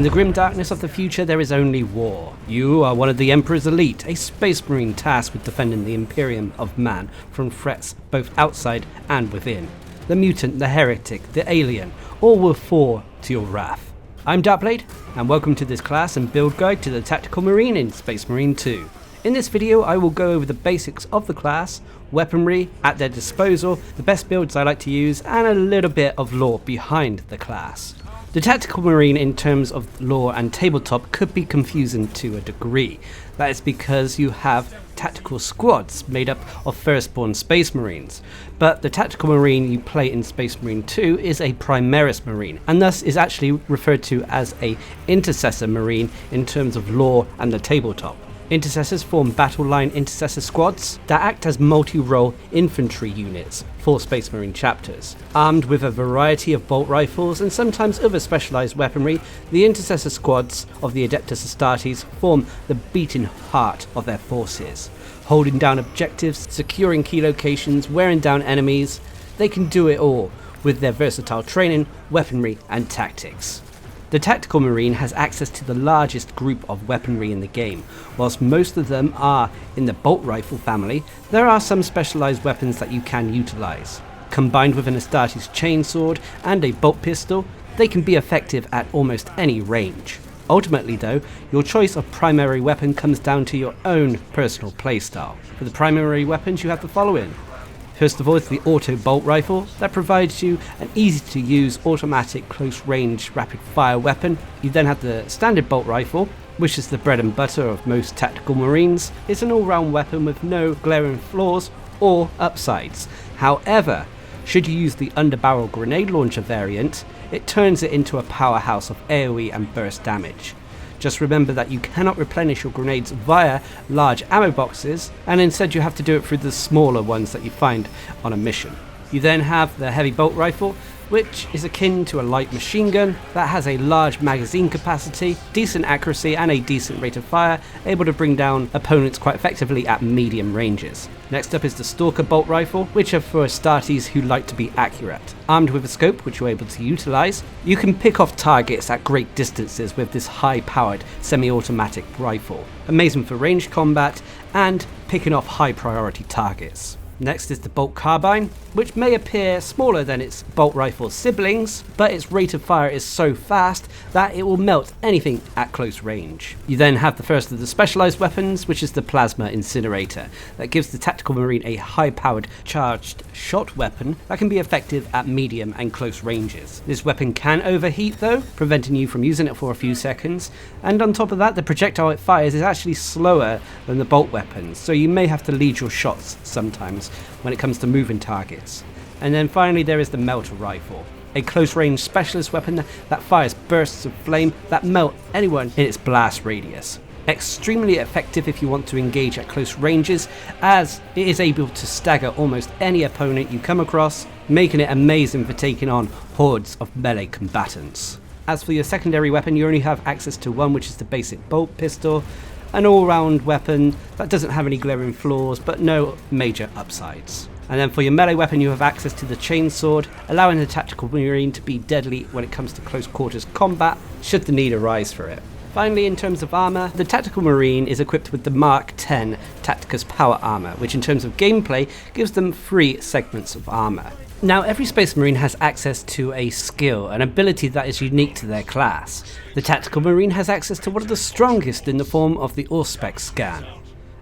the grim darkness of the future, there is only war. You are one of the Emperor's elite, a space marine tasked with defending the Imperium of Man from threats both outside and within. The mutant, the heretic, the alien, all will fall to your wrath. I'm Darcblade, and welcome to this class and build guide to the Tactical Marine in Space Marine 2. In this video I will go over the basics of the class, weaponry at their disposal, the best builds I like to use, and a little bit of lore behind the class. The Tactical Marine in terms of lore and tabletop could be confusing to a degree. That is because you have tactical squads made up of firstborn Space Marines, but the Tactical Marine you play in Space Marine 2 is a Primaris Marine, and thus is actually referred to as a Intercessor Marine in terms of lore and the tabletop. Intercessors form battle line intercessor squads that act as multi-role infantry units for Space Marine chapters. Armed with a variety of bolt rifles and sometimes other specialised weaponry, the intercessor squads of the Adeptus Astartes form the beating heart of their forces. Holding down objectives, securing key locations, wearing down enemies, they can do it all with their versatile training, weaponry and tactics. The Tactical Marine has access to the largest group of weaponry in the game. Whilst most of them are in the bolt rifle family, there are some specialised weapons that you can utilise. Combined with an Astartes chainsword and a bolt pistol, they can be effective at almost any range. Ultimately though, your choice of primary weapon comes down to your own personal playstyle. For the primary weapons you have the following. First of all is the auto bolt rifle that provides you an easy to use automatic close range rapid fire weapon. You then have the standard bolt rifle, which is the bread and butter of most tactical marines. It's an all round weapon with no glaring flaws or upsides. However, should you use the underbarrel grenade launcher variant, it turns it into a powerhouse of AoE and burst damage. Just remember that you cannot replenish your grenades via large ammo boxes, and instead you have to do it through the smaller ones that you find on a mission. You then have the heavy bolt rifle, which is akin to a light machine gun that has a large magazine capacity, decent accuracy and a decent rate of fire, able to bring down opponents quite effectively at medium ranges. Next up is the Stalker bolt rifle, which are for Astartes who like to be accurate. Armed with a scope, which you're able to utilise, you can pick off targets at great distances with this high-powered semi-automatic rifle. Amazing for ranged combat and picking off high-priority targets. Next is the bolt carbine, which may appear smaller than its bolt rifle siblings, but its rate of fire is so fast that it will melt anything at close range. You then have the first of the specialised weapons, which is the plasma incinerator, that gives the Tactical Marine a high-powered charged shot weapon that can be effective at medium and close ranges. This weapon can overheat though, preventing you from using it for a few seconds, and on top of that the projectile it fires is actually slower than the bolt weapons, so you may have to lead your shots sometimes when it comes to moving targets. And then finally there is the melter rifle, a close range specialist weapon that fires bursts of flame that melt anyone in its blast radius. Extremely effective if you want to engage at close ranges, as it is able to stagger almost any opponent you come across, making it amazing for taking on hordes of melee combatants. As for your secondary weapon, you only have access to one, which is the basic bolt pistol, an all-round weapon that doesn't have any glaring flaws but no major upsides. And then for your melee weapon you have access to the chainsword, allowing the Tactical Marine to be deadly when it comes to close quarters combat should the need arise for it. Finally, in terms of armour, the Tactical Marine is equipped with the Mark 10 Tacticus Power Armour, which in terms of gameplay gives them 3 segments of armour. Now, every Space Marine has access to a skill, an ability that is unique to their class. The Tactical Marine has access to one of the strongest in the form of the Auspex scan,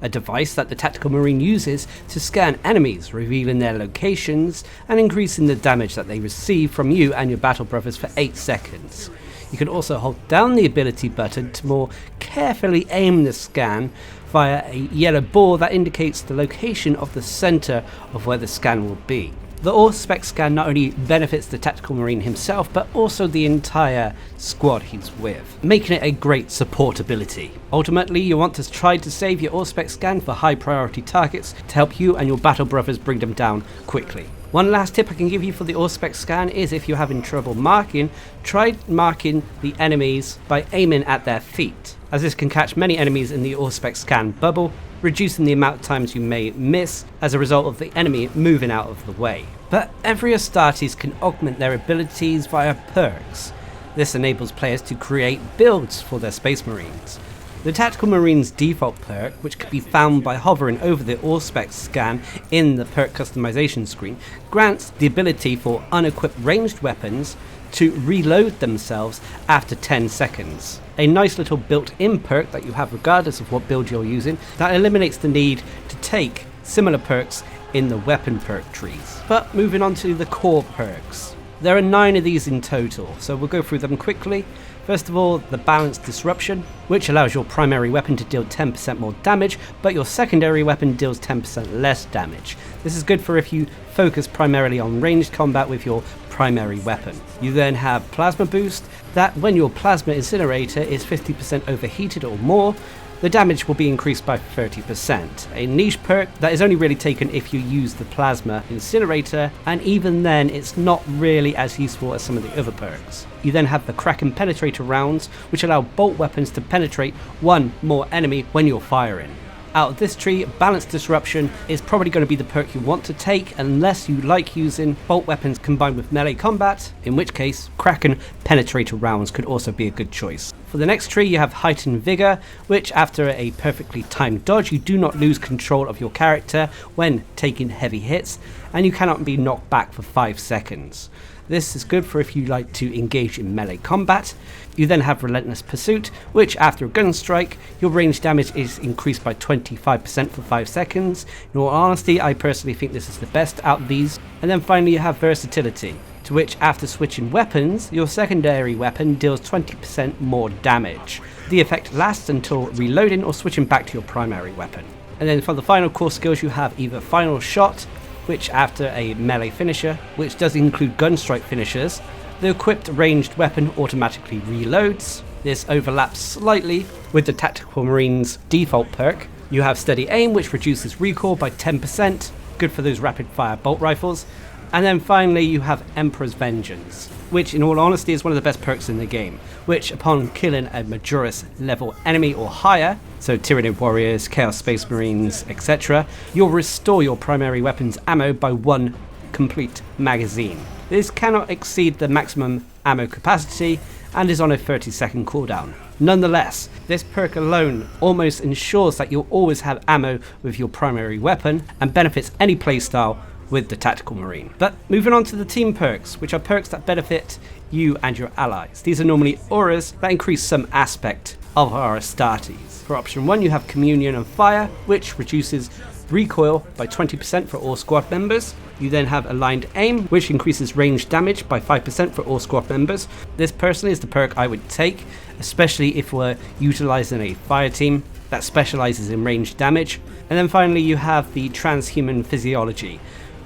a device that the Tactical Marine uses to scan enemies, revealing their locations and increasing the damage that they receive from you and your battle brothers for 8 seconds. You can also hold down the ability button to more carefully aim the scan via a yellow ball that indicates the location of the centre of where the scan will be. The Auspex scan not only benefits the Tactical Marine himself, but also the entire squad he's with, making it a great support ability. Ultimately, you want to try to save your Auspex scan for high priority targets to help you and your battle brothers bring them down quickly. One last tip I can give you for the Auspex scan is if you're having trouble marking, try marking the enemies by aiming at their feet, as this can catch many enemies in the Auspex scan bubble, reducing the amount of times you may miss as a result of the enemy moving out of the way. But every Astartes can augment their abilities via perks. This enables players to create builds for their Space Marines. The Tactical Marine's default perk, which can be found by hovering over the Auspex scan in the perk customization screen, grants the ability for unequipped ranged weapons to reload themselves after 10 seconds. A nice little built-in perk that you have regardless of what build you're using that eliminates the need to take similar perks in the weapon perk trees. But moving on to the core perks. There are 9 of these in total, so we'll go through them quickly. First of all, the Balanced Disruption, which allows your primary weapon to deal 10% more damage, but your secondary weapon deals 10% less damage. This is good for if you focus primarily on ranged combat with your primary weapon. You then have Plasma Boost, that when your Plasma Incinerator is 50% overheated or more, the damage will be increased by 30%. A niche perk that is only really taken if you use the Plasma Incinerator, and even then it's not really as useful as some of the other perks. You then have the Kraken Penetrator rounds, which allow bolt weapons to penetrate one more enemy when you're firing. Out of this tree, Balanced Disruption is probably going to be the perk you want to take unless you like using bolt weapons combined with melee combat, in which case Kraken Penetrator rounds could also be a good choice. For the next tree you have Heightened Vigor, which after a perfectly timed dodge you do not lose control of your character when taking heavy hits, and you cannot be knocked back for 5 seconds. This is good for if you like to engage in melee combat. You then have Relentless Pursuit, which after a gun strike, your range damage is increased by 25% for 5 seconds. In all honesty, I personally think this is the best out of these. And then finally you have Versatility, to which after switching weapons, your secondary weapon deals 20% more damage. The effect lasts until reloading or switching back to your primary weapon. And then for the final core skills you have either Final Shot, which after a melee finisher, which does include gun strike finishers, the equipped ranged weapon automatically reloads. This overlaps slightly with the Tactical Marine's default perk. You have Steady Aim, which reduces recoil by 10%, good for those rapid fire bolt rifles. And then finally you have Emperor's Vengeance, which in all honesty is one of the best perks in the game, which upon killing a Majoris level enemy or higher, so Tyranid Warriors, Chaos Space Marines, etc., you'll restore your primary weapon's ammo by 1 complete magazine. This cannot exceed the maximum ammo capacity and is on a 30-second cooldown. Nonetheless, this perk alone almost ensures that you'll always have ammo with your primary weapon and benefits any playstyle with the Tactical Marine. But moving on to the team perks, which are perks that benefit you and your allies. These are normally auras that increase some aspect of our Astartes. For option 1 you have Communion of Fire, which reduces recoil by 20% for all squad members. You then have Aligned Aim, which increases range damage by 5% for all squad members. This personally is the perk I would take, especially if we're utilizing a fire team that specializes in range damage. And then finally you have the Transhuman Physiology,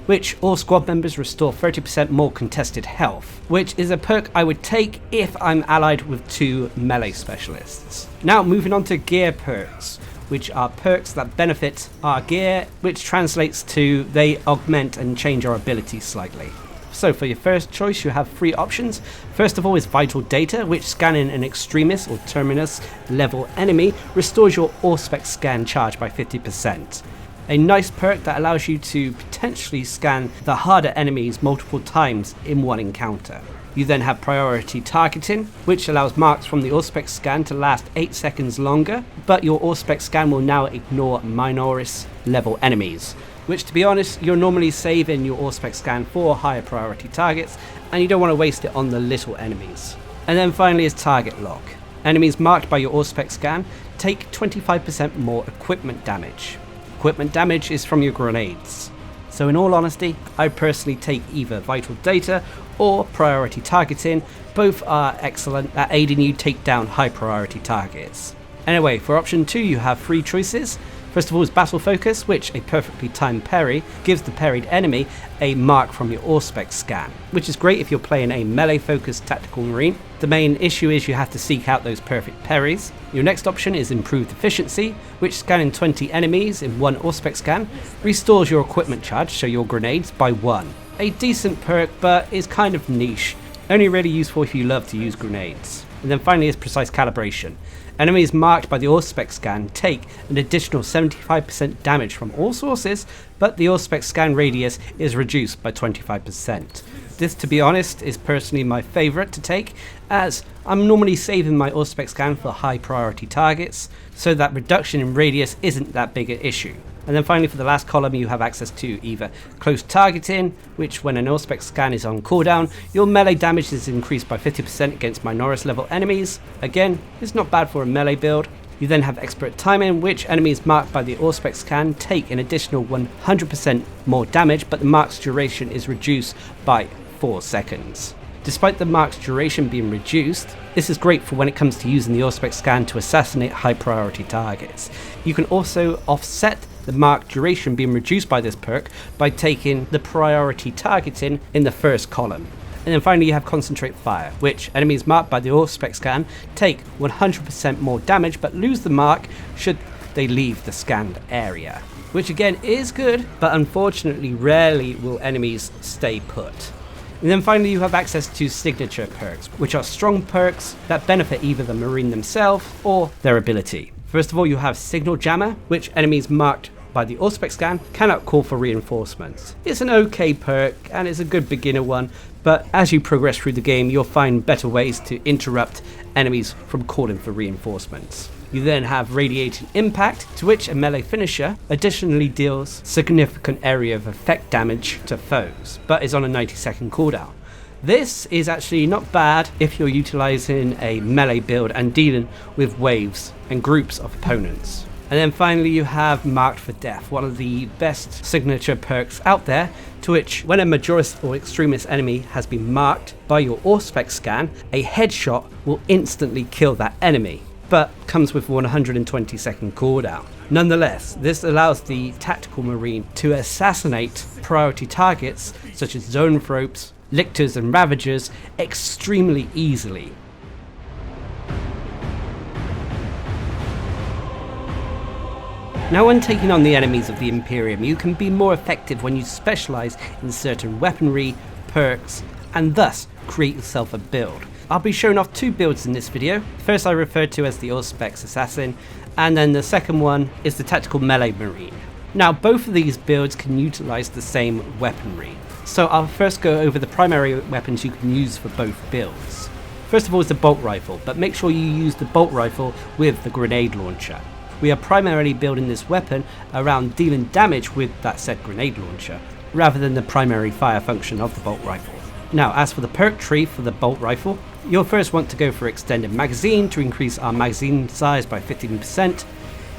which all squad members restore 30% more contested health, which is a perk I would take if I'm allied with 2 melee specialists. Now moving on to gear perks, which are perks that benefit our gear, which translates to they augment and change our abilities slightly. So for your first choice you have 3 options. First of all is Vital Data, which scanning an Extremis or Terminus level enemy restores your Auspex scan charge by 50%. A nice perk that allows you to potentially scan the harder enemies multiple times in one encounter. You then have Priority Targeting, which allows marks from the Auspex scan to last 8 seconds longer, but your Auspex scan will now ignore Minoris level enemies, which to be honest, you're normally saving your Auspex scan for higher priority targets, and you don't want to waste it on the little enemies. And then finally is Target Lock. Enemies marked by your Auspex scan take 25% more equipment damage. Equipment damage is from your grenades. So in all honesty, I personally take either Vital Data or Priority Targeting. Both are excellent at aiding you take down high priority targets. Anyway, for option 2 you have 3 choices. First of all is Battle Focus, which a perfectly timed parry gives the parried enemy a mark from your Auspex scan, which is great if you're playing a melee focused Tactical Marine. The main issue is you have to seek out those perfect parries. Your next option is Improved Efficiency, which scanning 20 enemies in one Auspex scan restores your equipment charge, so your grenades, by 1. A decent perk, but is kind of niche, only really useful if you love to use grenades. And then finally is Precise Calibration. Enemies marked by the Auspex scan take an additional 75% damage from all sources, but the Auspex scan radius is reduced by 25%. This, to be honest, is personally my favourite to take, as I'm normally saving my Auspex scan for high priority targets, so that reduction in radius isn't that big an issue. And then finally, for the last column, you have access to either close targeting, which when an Auspex scan is on cooldown, your melee damage is increased by 50% against Minoris level enemies. Again, it's not bad for a melee build. You then have expert timing, which enemies marked by the Auspex scan take an additional 100% more damage, but the mark's duration is reduced by 4 seconds. Despite the mark's duration being reduced, this is great for when it comes to using the Auspex scan to assassinate high priority targets. You can also offset the mark duration being reduced by this perk by taking the priority targeting in the first column. And then finally you have Concentrate Fire, which enemies marked by the Auspex scan take 100% more damage but lose the mark should they leave the scanned area. Which again is good, but unfortunately rarely will enemies stay put. And then finally you have access to signature perks, which are strong perks that benefit either the Marine themselves or their ability. First of all, you have Signal Jammer, which enemies marked by the Auspex scan cannot call for reinforcements. It's an okay perk and it's a good beginner one, but as you progress through the game you'll find better ways to interrupt enemies from calling for reinforcements. You then have Radiating Impact, to which a melee finisher additionally deals significant area of effect damage to foes, but is on a 90-second cooldown. This is actually not bad if you're utilizing a melee build and dealing with waves and groups of opponents. And then finally you have Marked for Death, one of the best signature perks out there, to which when a Majorist or Extremist enemy has been marked by your Auspex scan, a headshot will instantly kill that enemy, but comes with 120-second cooldown. Nonetheless, this allows the Tactical Marine to assassinate priority targets such as Zoanthropes, Lictors and Ravagers extremely easily. Now when taking on the enemies of the Imperium, you can be more effective when you specialise in certain weaponry, perks, and thus create yourself a build. I'll be showing off 2 builds in this video. First I referred to as the Auspex Assassin, and then the second one is the Tactical Melee Marine. Now both of these builds can utilise the same weaponry. So I'll first go over the primary weapons you can use for both builds. First of all is the Bolt Rifle, but make sure you use the Bolt Rifle with the Grenade Launcher. We are primarily building this weapon around dealing damage with that said grenade launcher, rather than the primary fire function of the Bolt Rifle. Now as for the perk tree for the Bolt Rifle, you'll first want to go for Extended Magazine to increase our magazine size by 15%.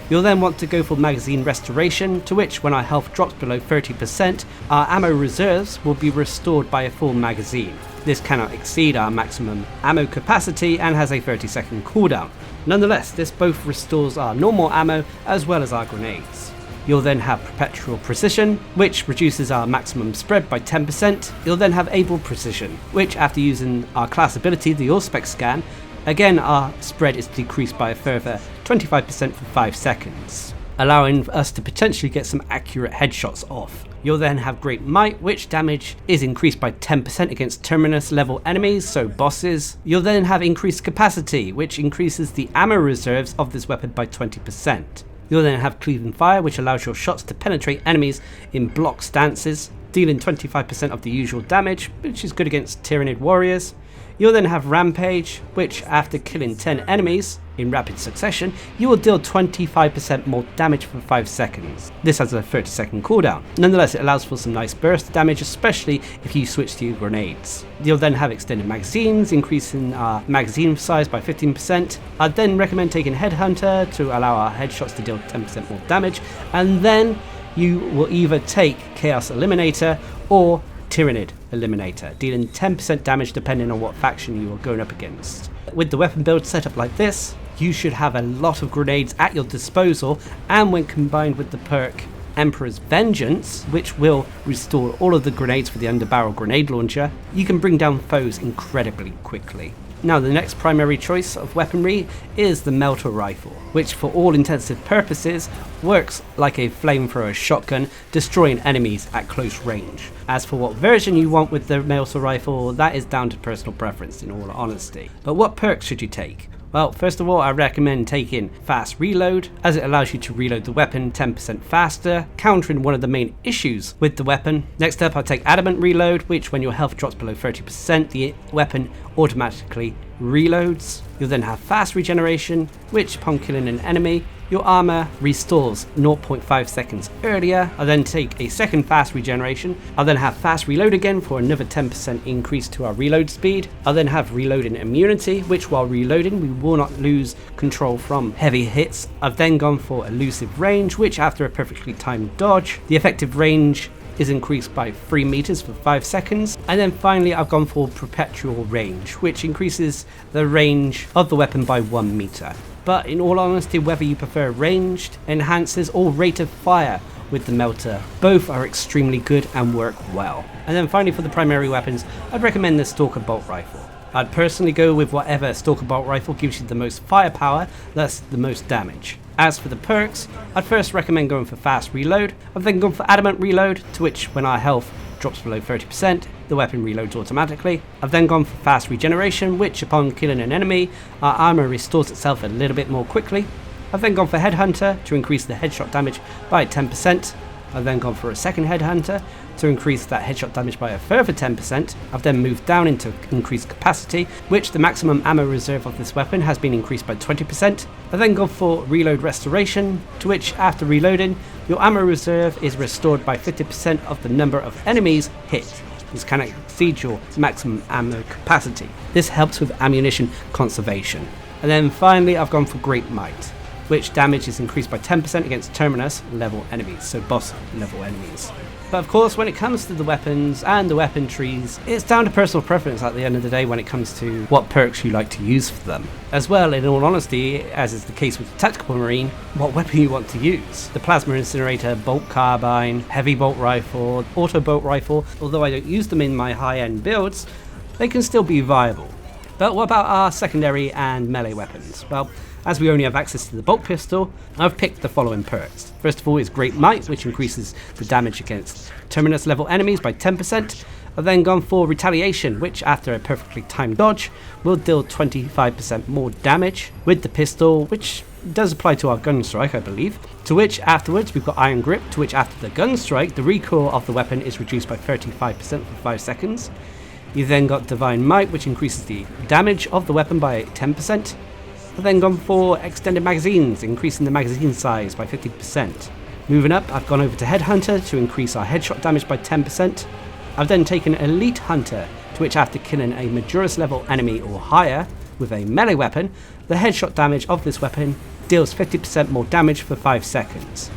You'll then want to go for Magazine Restoration, to which when our health drops below 30%, our ammo reserves will be restored by a full magazine. This cannot exceed our maximum ammo capacity and has a 30-second cooldown. Nonetheless, this both restores our normal ammo as well as our grenades. You'll then have Perpetual Precision, which reduces our maximum spread by 10%. You'll then have Able Precision, which after using our class ability, the Auspex scan, again our spread is decreased by a further 25% for 5 seconds, allowing us to potentially get some accurate headshots off. You'll then have Great Might, which damage is increased by 10% against Terminus level enemies, so bosses. You'll then have Increased Capacity, which increases the ammo reserves of this weapon by 20%. You'll then have Cleaving Fire, which allows your shots to penetrate enemies in block stances, dealing 25% of the usual damage, which is good against Tyranid warriors. You'll then have Rampage, which after killing 10 enemies in rapid succession, you will deal 25% more damage for 5 seconds. This has a 30-second cooldown. Nonetheless, it allows for some nice burst damage, especially if you switch to your grenades. You'll then have Extended Magazines, increasing our magazine size by 15%. I'd then recommend taking Headhunter to allow our headshots to deal 10% more damage, and then you will either take Chaos Eliminator or Tyranid Eliminator, dealing 10% damage depending on what faction you are going up against. With the weapon build set up like this, you should have a lot of grenades at your disposal, and when combined with the perk Emperor's Vengeance, which will restore all of the grenades for the underbarrel grenade launcher, you can bring down foes incredibly quickly. Now the next primary choice of weaponry is the Melter Rifle, which for all intensive purposes works like a flamethrower shotgun, destroying enemies at close range. As for what version you want with the Melter Rifle, that is down to personal preference in all honesty. But what perks should you take? Well, first of all, I recommend taking Fast Reload, as it allows you to reload the weapon 10% faster, countering one of the main issues with the weapon. Next up, I'll take Adamant Reload, which when your health drops below 30%, the weapon automatically reloads. You'll then have Fast Regeneration, which upon killing an enemy, your armor restores 0.5 seconds earlier. I'll then take a second Fast Regeneration. I'll then have Fast Reload again for another 10% increase to our reload speed. I'll then have Reloading Immunity, which while reloading we will not lose control from heavy hits. I've then gone for Elusive Range, which after a perfectly timed dodge, the effective range is increased by 3 meters for 5 seconds. And then finally I've gone for Perpetual Range, which increases the range of the weapon by 1 meter. But in all honesty, whether you prefer ranged, enhancers or rate of fire with the melter, both are extremely good and work well. And then finally for the primary weapons, I'd recommend the Stalker Bolt Rifle. I'd personally go with whatever Stalker Bolt Rifle gives you the most firepower, thus the most damage. As for the perks, I'd first recommend going for Fast Reload. I've then gone for Adamant Reload, to which when our health drops below 30%, the weapon reloads automatically. I've then gone for Fast Regeneration, which upon killing an enemy, our armor restores itself a little bit more quickly. I've then gone for Headhunter to increase the headshot damage by 10%. I've then gone for a second Headhunter to increase that headshot damage by a further 10%. I've then moved down into increased capacity, which the maximum ammo reserve of this weapon has been increased by 20%. I've then gone for Reload Restoration, to which after reloading, your ammo reserve is restored by 50% of the number of enemies hit. This can exceed your maximum ammo capacity. This helps with ammunition conservation. And then finally I've gone for Great Might, which damage is increased by 10% against Terminus level enemies, so boss level enemies. But of course, when it comes to the weapons and the weapon trees, it's down to personal preference at the end of the day when it comes to what perks you like to use for them. As well, in all honesty, as is the case with the Tactical Marine, what weapon you want to use. The Plasma Incinerator, Bolt Carbine, Heavy Bolt Rifle, Auto Bolt Rifle, although I don't use them in my high-end builds, they can still be viable. But what about our secondary and melee weapons? Well, as we only have access to the bolt pistol, I've picked the following perks. First of all is Great Might, which increases the damage against Terminus level enemies by 10%. I've then gone for Retaliation, which after a perfectly timed dodge will deal 25% more damage with the pistol, which does apply to our gun strike, I believe. To which afterwards we've got Iron Grip, to which after the gun strike, the recoil of the weapon is reduced by 35% for 5 seconds. You then got Divine Might, which increases the damage of the weapon by 10%. I've then gone for Extended Magazines, increasing the magazine size by 50%. Moving up, I've gone over to Headhunter to increase our headshot damage by 10%. I've then taken Elite Hunter, to which after killing a Majorus level enemy or higher with a melee weapon, the headshot damage of this weapon deals 50% more damage for 5 seconds.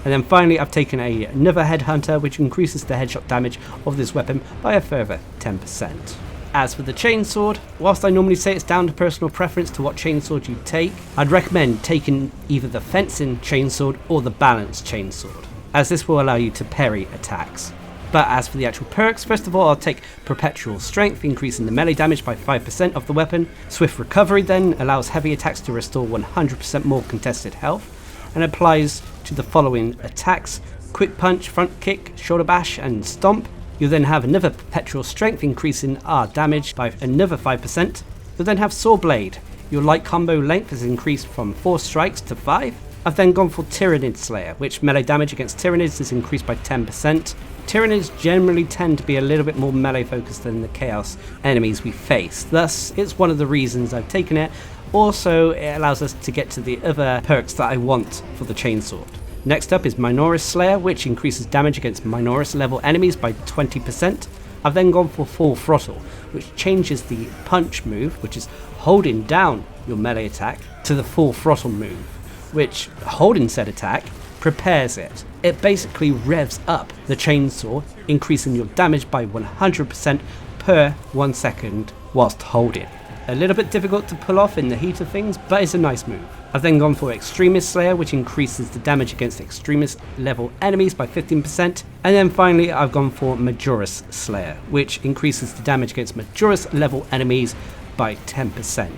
And then finally I've taken another Headhunter, which increases the headshot damage of this weapon by a further 10%. As for the chainsword, whilst I normally say it's down to personal preference to what chainsword you take, I'd recommend taking either the fencing chainsword or the balanced chainsword, as this will allow you to parry attacks. But as for the actual perks, first of all I'll take Perpetual Strength, increasing the melee damage by 5% of the weapon. Swift Recovery then allows heavy attacks to restore 100% more contested health, and applies to the following attacks: Quick Punch, Front Kick, Shoulder Bash and Stomp. You'll then have another Perpetual Strength, increasing our damage by another 5%. You'll then have Saw Blade. Your light combo length is increased from 4 strikes to 5. I've then gone for Tyrannid Slayer, which melee damage against Tyrannids is increased by 10%. Tyrannids generally tend to be a little bit more melee focused than the Chaos enemies we face, thus it's one of the reasons I've taken it. Also, it allows us to get to the other perks that I want for the chainsword. Next up is Minoris Slayer, which increases damage against Minoris level enemies by 20%. I've then gone for Full Throttle, which changes the punch move, which is holding down your melee attack, to the Full Throttle move, which holding said attack prepares it. It basically revs up the chainsaw, increasing your damage by 100% per 1 second whilst holding. A little bit difficult to pull off in the heat of things, but it's a nice move. I've then gone for Extremist Slayer, which increases the damage against Extremist level enemies by 15%. And then finally I've gone for Majorus Slayer, which increases the damage against Majorus level enemies by 10%.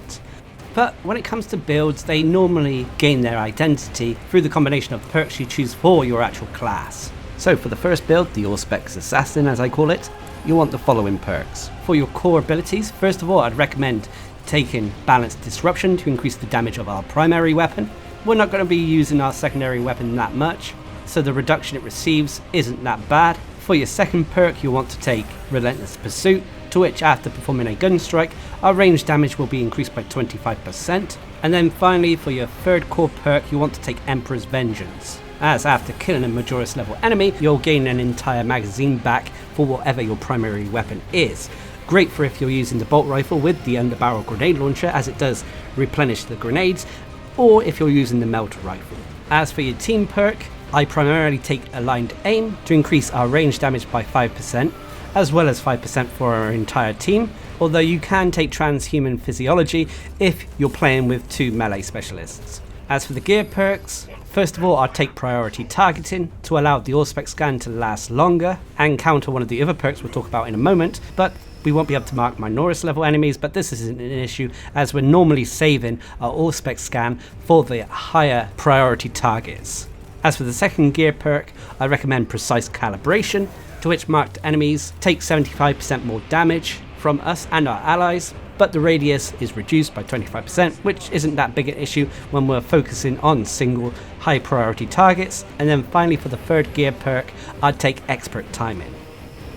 But when it comes to builds, they normally gain their identity through the combination of perks you choose for your actual class. So for the first build, the All-Specs Assassin as I call it, you want the following perks. For your core abilities, first of all I'd recommend taking Balanced Disruption to increase the damage of our primary weapon. We're not going to be using our secondary weapon that much, so the reduction it receives isn't that bad. For your second perk, you'll want to take Relentless Pursuit, to which after performing a gun strike, our range damage will be increased by 25%. And then finally, for your third core perk, you want to take Emperor's Vengeance, as after killing a Majoris level enemy, you'll gain an entire magazine back for whatever your primary weapon is. Great for if you're using the bolt rifle with the underbarrel grenade launcher, as it does replenish the grenades, or if you're using the melter rifle. As for your team perk, I primarily take Aligned Aim to increase our range damage by 5%, as well as 5% for our entire team, although you can take Transhuman Physiology if you're playing with 2 melee specialists. As for the gear perks, first of all I'll take Priority Targeting to allow the Auspex scan to last longer and counter one of the other perks we'll talk about in a moment, but we won't be able to mark Minoris level enemies, but this isn't an issue as we're normally saving our Auspex scan for the higher priority targets. As for the second gear perk, I recommend Precise Calibration, to which marked enemies take 75% more damage from us and our allies, but the radius is reduced by 25%, which isn't that big an issue when we're focusing on single high priority targets. And then finally for the third gear perk, I'd take Expert Timing,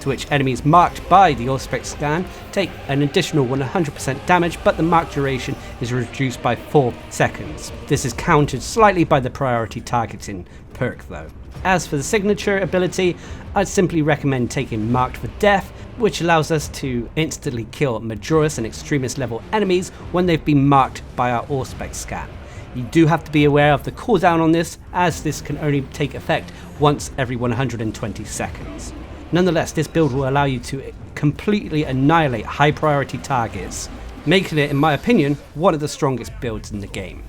to which enemies marked by the Auspex scan take an additional 100% damage, but the mark duration is reduced by 4 seconds. This is countered slightly by the Priority Targeting perk though. As for the signature ability, I'd simply recommend taking Marked for Death, which allows us to instantly kill Majoris and Extremist level enemies when they've been marked by our Auspex scan. You do have to be aware of the cooldown on this, as this can only take effect once every 120 seconds. Nonetheless, this build will allow you to completely annihilate high priority targets, making it, in my opinion, one of the strongest builds in the game.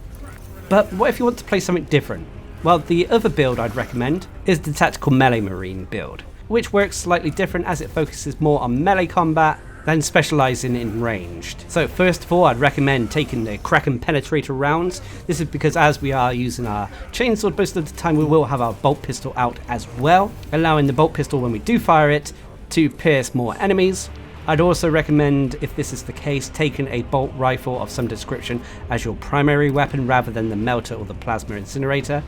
But what if you want to play something different? Well, the other build I'd recommend is the Tactical Melee Marine build, which works slightly different as it focuses more on melee combat than specialising in ranged. So first of all, I'd recommend taking the Kraken Penetrator rounds. This is because as we are using our chainsword most of the time, we will have our bolt pistol out as well, allowing the bolt pistol, when we do fire it, to pierce more enemies. I'd also recommend, if this is the case, taking a bolt rifle of some description as your primary weapon rather than the melter or the plasma incinerator.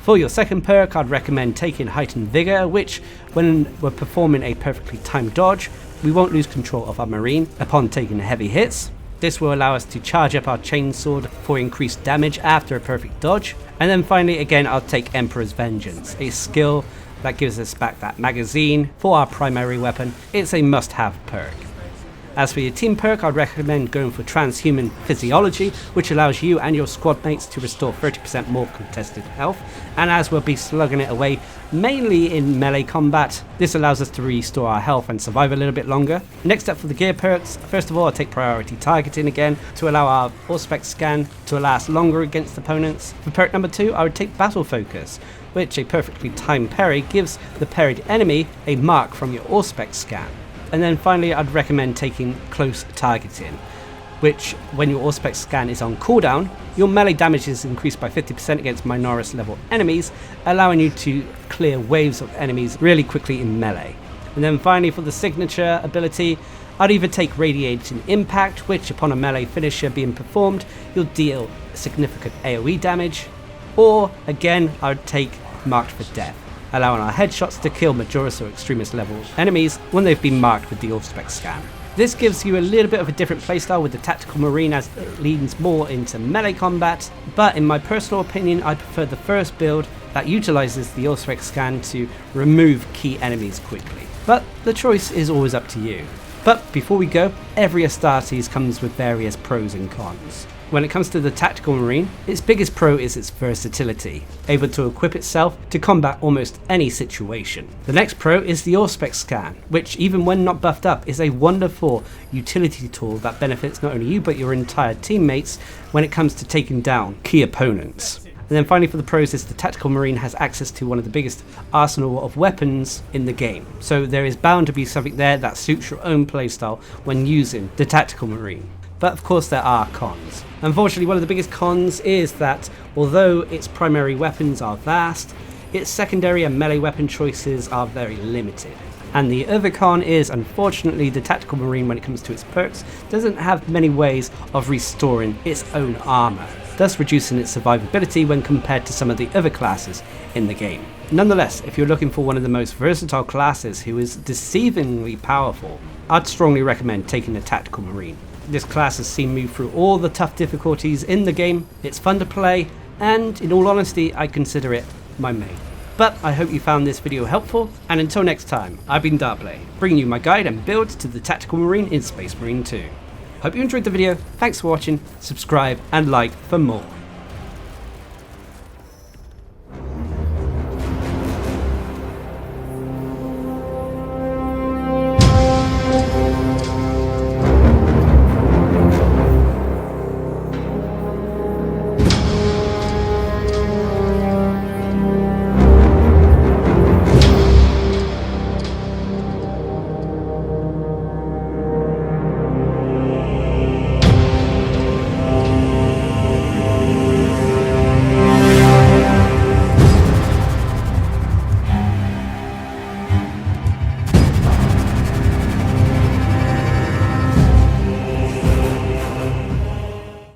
For your second perk, I'd recommend taking Heightened Vigor, which, when we're performing a perfectly timed dodge, we won't lose control of our marine upon taking heavy hits. This will allow us to charge up our chainsword for increased damage after a perfect dodge. And then finally, again, I'll take Emperor's Vengeance, a skill that gives us back that magazine for our primary weapon. It's a must-have perk. As for your team perk, I'd recommend going for Transhuman Physiology, which allows you and your squad mates to restore 30% more contested health, and as we'll be slugging it away mainly in melee combat, this allows us to restore our health and survive a little bit longer. Next up for the gear perks, first of all I'll take Priority Targeting again to allow our Auspex scan to last longer against opponents. For perk number 2, I would take Battle Focus, which a perfectly timed parry gives the parried enemy a mark from your Auspex scan. And then finally, I'd recommend taking Close Targeting, which, when your Auspex scan is on cooldown, your melee damage is increased by 50% against Minoris level enemies, allowing you to clear waves of enemies really quickly in melee. And then finally, for the signature ability, I'd either take Radiating Impact, which upon a melee finisher being performed, you'll deal significant AoE damage, or again, I would take Marked for Death, allowing our headshots to kill Majoris or Extremist level enemies when they've been marked with the Auspex scan. This gives you a little bit of a different playstyle with the Tactical Marine, as it leans more into melee combat, but in my personal opinion I prefer the first build that utilises the Auspex scan to remove key enemies quickly. But the choice is always up to you. But before we go, every Astartes comes with various pros and cons. When it comes to the Tactical Marine, its biggest pro is its versatility, able to equip itself to combat almost any situation. The next pro is the Auspex scan, which even when not buffed up is a wonderful utility tool that benefits not only you but your entire teammates when it comes to taking down key opponents. And then finally for the pros is the Tactical Marine has access to one of the biggest arsenal of weapons in the game, so there is bound to be something there that suits your own playstyle when using the Tactical Marine. But of course there are cons. Unfortunately, one of the biggest cons is that although its primary weapons are vast, its secondary and melee weapon choices are very limited. And the other con is, unfortunately, the Tactical Marine, when it comes to its perks, doesn't have many ways of restoring its own armor, thus reducing its survivability when compared to some of the other classes in the game. Nonetheless, if you're looking for one of the most versatile classes who is deceivingly powerful, I'd strongly recommend taking the Tactical Marine. This class has seen me through all the tough difficulties in the game, it's fun to play, and in all honesty, I consider it my main. But I hope you found this video helpful, and until next time, I've been Darcblade, bringing you my guide and builds to the Tactical Marine in Space Marine 2. Hope you enjoyed the video, thanks for watching, subscribe and like for more.